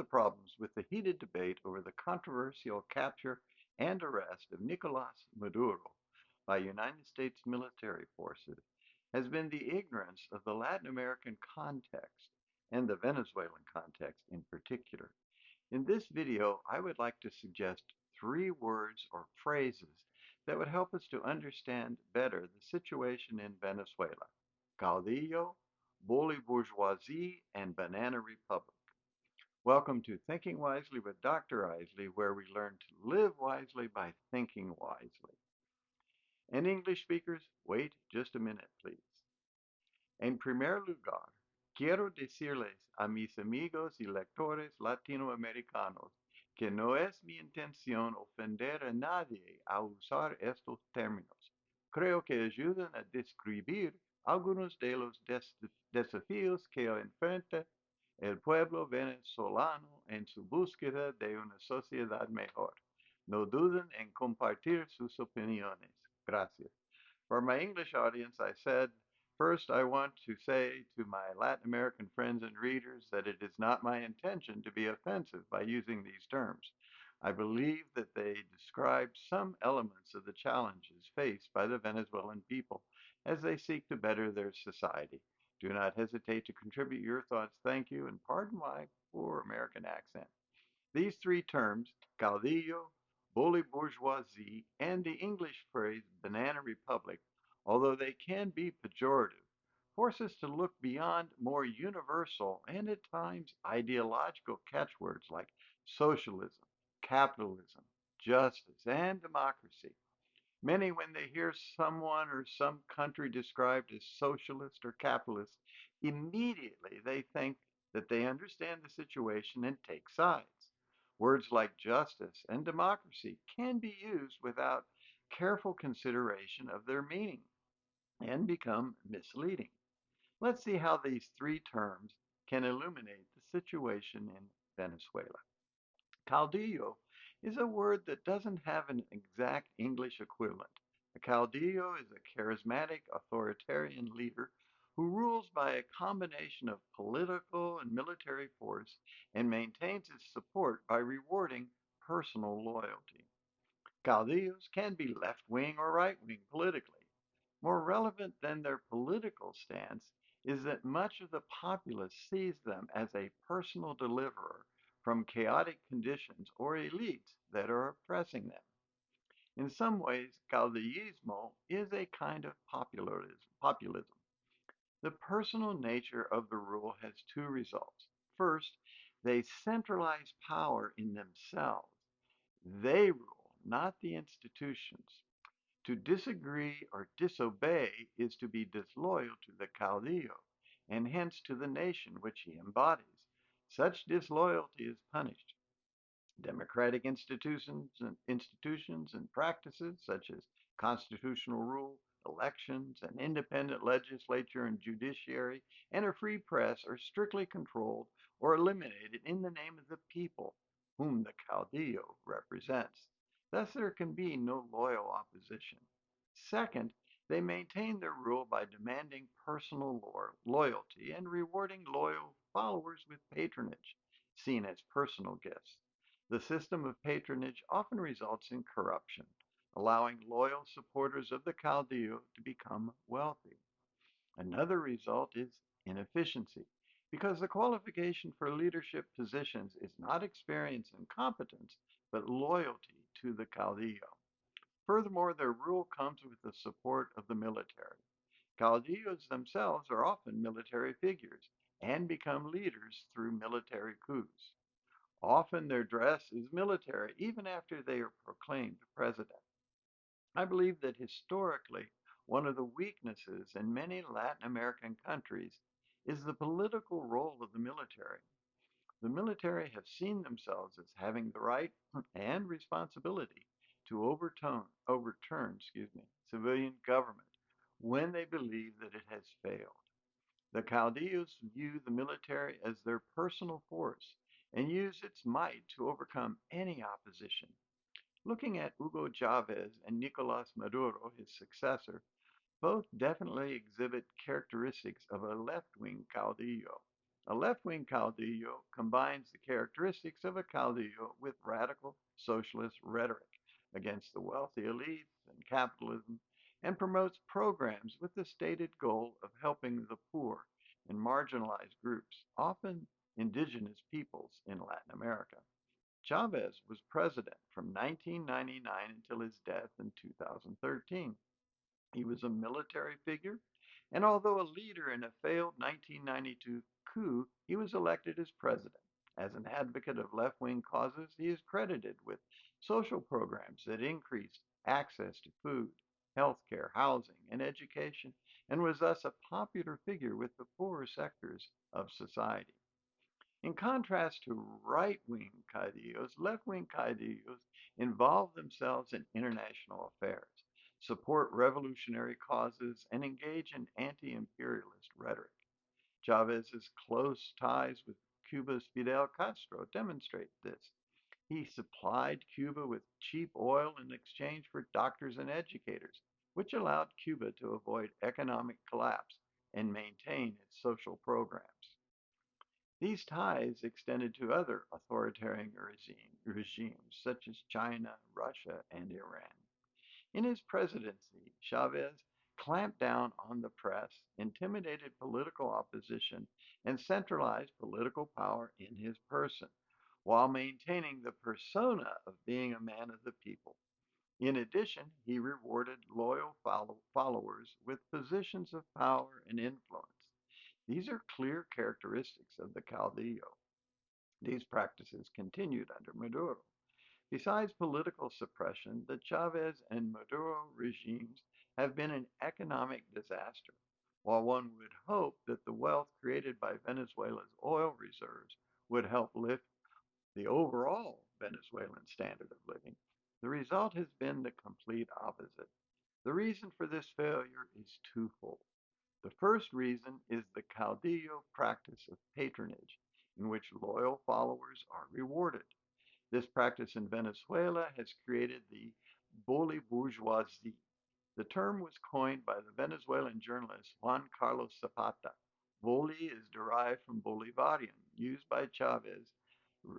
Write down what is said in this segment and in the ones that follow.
the problems with the heated debate over the controversial capture and arrest of Nicolás Maduro by United States military forces has been the ignorance of the Latin American context and the Venezuelan context in particular. In this video, I would like to suggest three words or phrases that would help us to understand better the situation in Venezuela: caudillo, bolibourgeoisie, and banana republic. Welcome to Thinking Wisely with Dr. Isley, where we learn to live wisely by thinking wisely. And English speakers, wait just a minute, please. En primer lugar, quiero decirles a mis amigos y lectores latinoamericanos que no es mi intención ofender a nadie al usar estos términos. Creo que ayudan a describir algunos de los desafíos que enfrenta el pueblo venezolano en su búsqueda de una sociedad mejor. No duden en compartir sus opiniones. Gracias. For my English audience, I said, first, I want to say to my Latin American friends and readers that it is not my intention to be offensive by using these terms. I believe that they describe some elements of the challenges faced by the Venezuelan people as they seek to better their society. Do not hesitate to contribute your thoughts. Thank you, and pardon my poor American accent. These three terms, caudillo, bolibourgeoisie, and the English phrase banana republic, although they can be pejorative, force us to look beyond more universal and at times ideological catchwords like socialism, capitalism, justice, and democracy. Many, when they hear someone or some country described as socialist or capitalist, immediately they think that they understand the situation and take sides. Words like justice and democracy can be used without careful consideration of their meaning and become misleading. Let's see how these three terms can illuminate the situation in Venezuela. Caudillo is a word that doesn't have an exact English equivalent. A caudillo is a charismatic authoritarian leader who rules by a combination of political and military force and maintains his support by rewarding personal loyalty. Caudillos can be left wing or right wing politically. More relevant than their political stance is that much of the populace sees them as a personal deliverer from chaotic conditions or elites that are oppressing them. In some ways, caudillismo is a kind of populism. The personal nature of the rule has two results. First, they centralize power in themselves. They rule, not the institutions. To disagree or disobey is to be disloyal to the caudillo, and hence to the nation which he embodies. Such disloyalty is punished. Democratic institutions and practices such as constitutional rule, elections, an independent legislature and judiciary, and a free press are strictly controlled or eliminated in the name of the people, whom the caudillo represents. Thus, there can be no loyal opposition. Second, they maintain their rule by demanding personal loyalty and rewarding loyal followers with patronage, seen as personal gifts. The system of patronage often results in corruption, allowing loyal supporters of the caudillo to become wealthy. Another result is inefficiency, because the qualification for leadership positions is not experience and competence, but loyalty to the caudillo. Furthermore, their rule comes with the support of the military. Caudillos themselves are often military figures and become leaders through military coups. Often their dress is military even after they are proclaimed president. I believe that historically, one of the weaknesses in many Latin American countries is the political role of the military. The military have seen themselves as having the right and responsibility to overturn civilian government when they believe that it has failed. The caudillos view the military as their personal force and use its might to overcome any opposition. Looking at Hugo Chavez and Nicolás Maduro, his successor, both definitely exhibit characteristics of a left wing caudillo. A left-wing caudillo combines the characteristics of a caudillo with radical socialist rhetoric against the wealthy elites and capitalism and promotes programs with the stated goal of helping the poor and marginalized groups, often indigenous peoples in Latin America. Chavez was president from 1999 until his death in 2013. He was a military figure, and although a leader in a failed 1992 coup, he was elected as president. As an advocate of left wing causes, he is credited with social programs that increased access to food, health care, housing, and education, and was thus a popular figure with the poorer sectors of society. In contrast to right-wing caudillos, left-wing caudillos involve themselves in international affairs, support revolutionary causes, and engage in anti-imperialist rhetoric. Chavez's close ties with Cuba's Fidel Castro demonstrate this. He supplied Cuba with cheap oil in exchange for doctors and educators, which allowed Cuba to avoid economic collapse and maintain its social programs. These ties extended to other authoritarian regimes such as China, Russia, and Iran. In his presidency, Chavez clamped down on the press, intimidated political opposition, and centralized political power in his person, while maintaining the persona of being a man of the people. In addition, he rewarded loyal followers with positions of power and influence. These are clear characteristics of the caudillo. These practices continued under Maduro. Besides political suppression, the Chavez and Maduro regimes have been an economic disaster. While one would hope that the wealth created by Venezuela's oil reserves would help lift the overall Venezuelan standard of living, the result has been the complete opposite. The reason for this failure is twofold. The first reason is the caudillo practice of patronage, in which loyal followers are rewarded. This practice in Venezuela has created the bolibourgeoisie. The term was coined by the Venezuelan journalist Juan Carlos Zapata. Boli is derived from Bolivarian, used by Chavez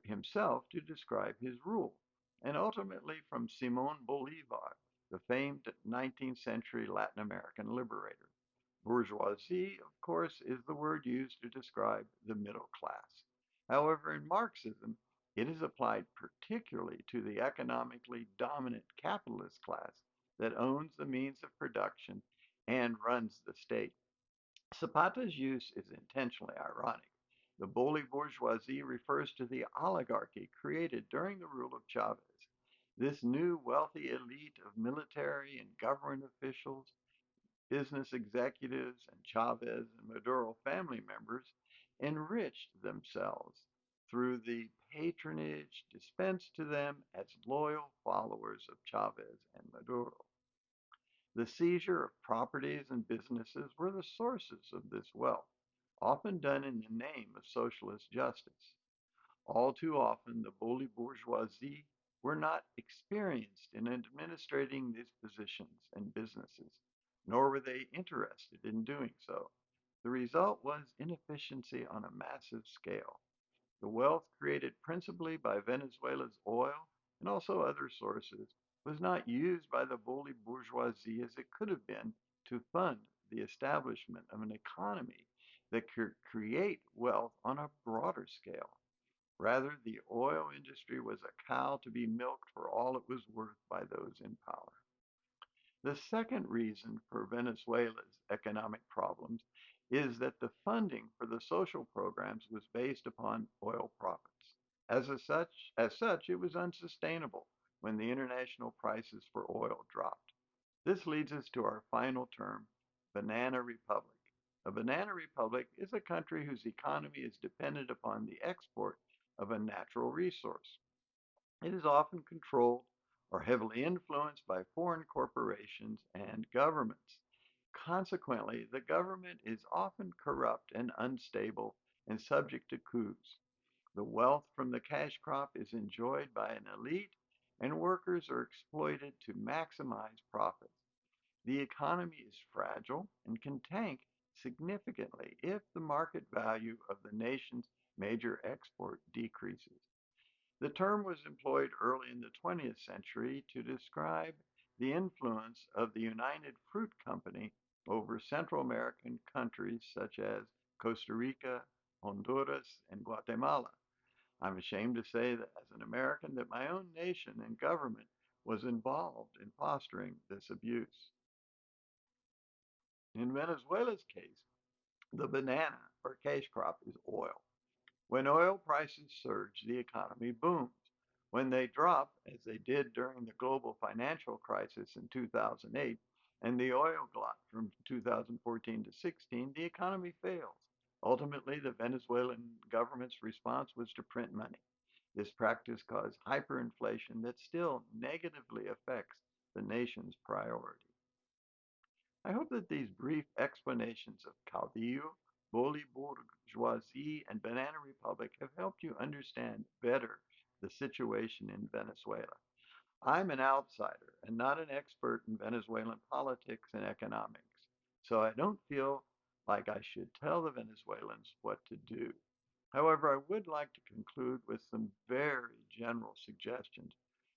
himself to describe his rule, and ultimately from Simon Bolivar, the famed 19th century Latin American liberator. Bourgeoisie, of course, is the word used to describe the middle class. However, in Marxism, it is applied particularly to the economically dominant capitalist class that owns the means of production and runs the state. Zapata's use is intentionally ironic. The bourgeoisie refers to the oligarchy created during the rule of Chavez. This new wealthy elite of military and government officials, business executives, and Chavez and Maduro family members enriched themselves through the patronage dispensed to them as loyal followers of Chavez and Maduro. The seizure of properties and businesses were the sources of this wealth, often done in the name of socialist justice. All too often, the bourgeoisie were not experienced in administrating these positions and businesses, nor were they interested in doing so. The result was inefficiency on a massive scale. The wealth created principally by Venezuela's oil and also other sources was not used by the bourgeoisie as it could have been to fund the establishment of an economy that could create wealth on a broader scale. Rather, the oil industry was a cow to be milked for all it was worth by those in power. The second reason for Venezuela's economic problems is that the funding for the social programs was based upon oil profits. As such, it was unsustainable when the international prices for oil dropped. This leads us to our final term, banana republic. A banana republic is a country whose economy is dependent upon the export of a natural resource. It is often controlled or heavily influenced by foreign corporations and governments. Consequently, the government is often corrupt and unstable and subject to coups. The wealth from the cash crop is enjoyed by an elite, and workers are exploited to maximize profits. The economy is fragile and can tank significantly if the market value of the nation's major export decreases. The term was employed early in the 20th century to describe the influence of the United Fruit Company over Central American countries such as Costa Rica, Honduras, and Guatemala. I'm ashamed to say that as an American that my own nation and government was involved in fostering this abuse. In Venezuela's case, the banana or cash crop is oil. When oil prices surge, the economy booms. When they drop, as they did during the global financial crisis in 2008 and the oil glut from 2014 to 16, the economy fails. Ultimately, the Venezuelan government's response was to print money. This practice caused hyperinflation that still negatively affects the nation's priorities. I hope that these brief explanations of caudillo, bolibourgeoisie, and banana republic have helped you understand better the situation in Venezuela. I'm an outsider and not an expert in Venezuelan politics and economics, so I don't feel like I should tell the Venezuelans what to do. However, I would like to conclude with some very general suggestions,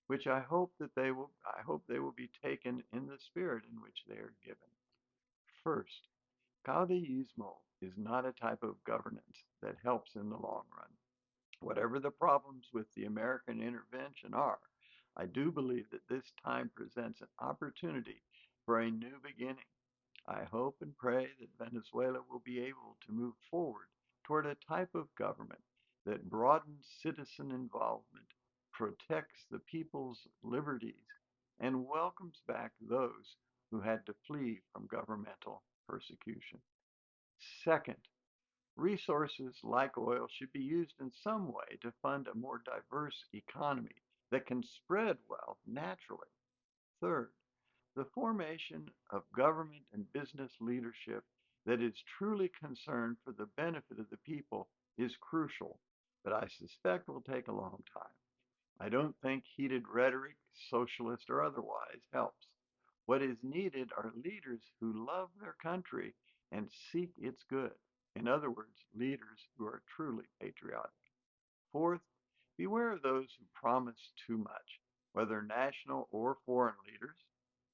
which I hope they will be taken in the spirit in which they are given. First, caudillismo is not a type of governance that helps in the long run. Whatever the problems with the American intervention are, I do believe that this time presents an opportunity for a new beginning. I hope and pray that Venezuela will be able to move forward toward a type of government that broadens citizen involvement, protects the people's liberties, and welcomes back those who had to flee from governmental persecution. Second, resources like oil should be used in some way to fund a more diverse economy that can spread wealth naturally. Third, the formation of government and business leadership that is truly concerned for the benefit of the people is crucial, but I suspect will take a long time. I don't think heated rhetoric, socialist or otherwise, helps. What is needed are leaders who love their country and seek its good. In other words, leaders who are truly patriotic. Fourth, beware of those who promise too much, whether national or foreign leaders.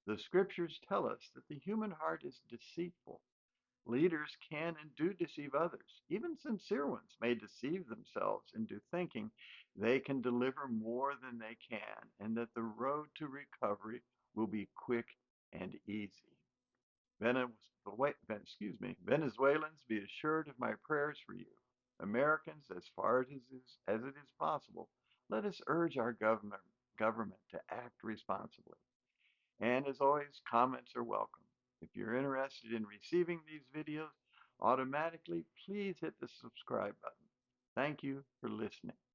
The scriptures tell us that the human heart is deceitful. Leaders can and do deceive others. Even sincere ones may deceive themselves into thinking they can deliver more than they can and that the road to recovery will be quick and easy. Venezuelans, be assured of my prayers for you. Americans, as far as it is possible, let us urge our government to act responsibly. And as always, comments are welcome. If you're interested in receiving these videos automatically, please hit the subscribe button. Thank you for listening.